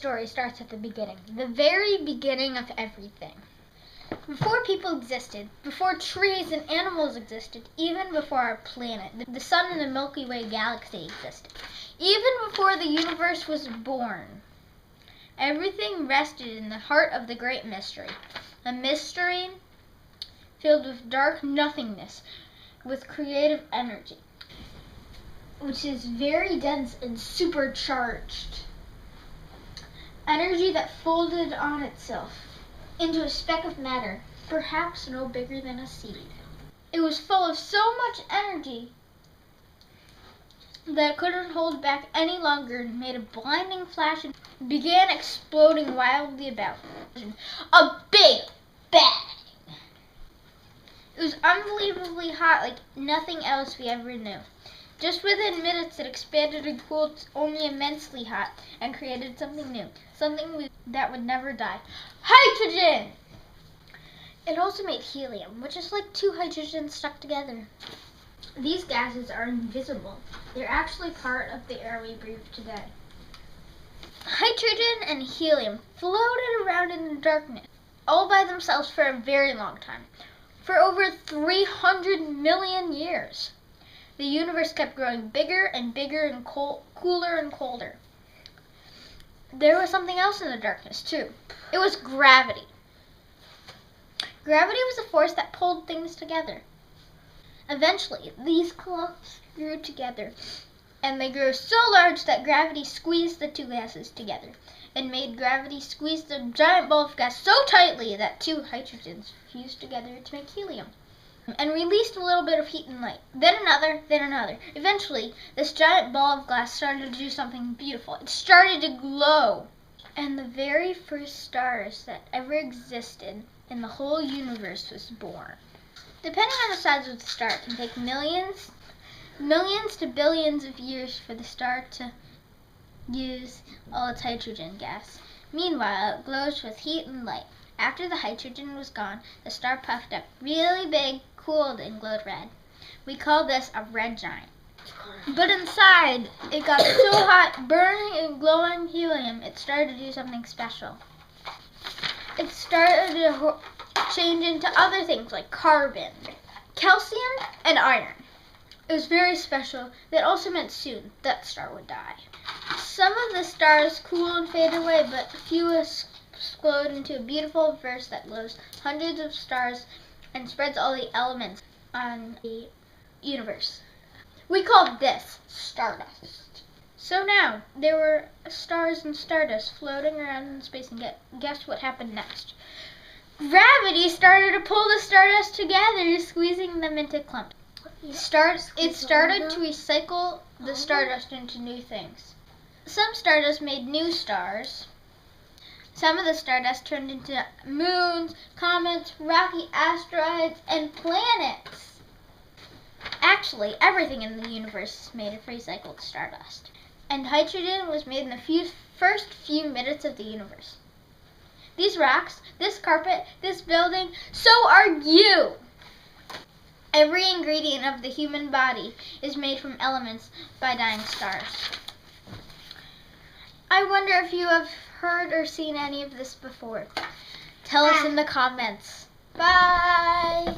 story starts at the beginning, the very beginning of everything. Before people existed, before trees and animals existed, even before our planet, the sun and the Milky Way galaxy existed, even before the universe was born, everything rested in the heart of the great mystery, a mystery filled with dark nothingness, with creative energy, which is very dense and supercharged. Energy that folded on itself into a speck of matter, perhaps no bigger than a seed. It was full of so much energy that it couldn't hold back any longer and made a blinding flash and began exploding wildly about. A big bang! It was unbelievably hot, like nothing else we ever knew. Just within minutes, it expanded and cooled only immensely hot and created something new, something that would never die. Hydrogen! It also made helium, which is like two hydrogens stuck together. These gases are invisible. They're actually part of the air we breathe today. Hydrogen and helium floated around in the darkness, all by themselves for a very long time, for over 300 million years. The universe kept growing bigger and bigger and cooler and colder. There was something else in the darkness, too. It was gravity. Gravity was a force that pulled things together. Eventually, these clumps grew together, and they grew so large that gravity squeezed the two gases together, and made gravity squeeze the giant ball of gas so tightly that two hydrogens fused together to make helium, and released a little bit of heat and light. Then another, then another. Eventually, this giant ball of glass started to do something beautiful. It started to glow. And the very first stars that ever existed in the whole universe was born. Depending on the size of the star, it can take millions to billions of years for the star to use all its hydrogen gas. Meanwhile, it glows with heat and light. After the hydrogen was gone, the star puffed up really big, cooled, and glowed red. We call this a red giant. But inside, it got so hot, burning and glowing helium, it started to do something special. It started to change into other things like carbon, calcium, and iron. It was very special. That also meant soon that star would die. Some of the stars cool and fade away, but a few explode into a beautiful verse that glows hundreds of stars and spreads all the elements on the universe. We call this Stardust. So now, there were stars and stardust floating around in space, and guess what happened next? Gravity started to pull the stardust together, squeezing them into clumps. It started to recycle the stardust into new things. Some stardust made new stars. Some of the stardust turned into moons, comets, rocky asteroids, and planets. Actually, everything in the universe is made of recycled stardust. And hydrogen was made in the first few minutes of the universe. These rocks, this carpet, this building, so are you! Every ingredient of the human body is made from elements by dying stars. I wonder if you have heard or seen any of this before. Tell us in the comments. Bye!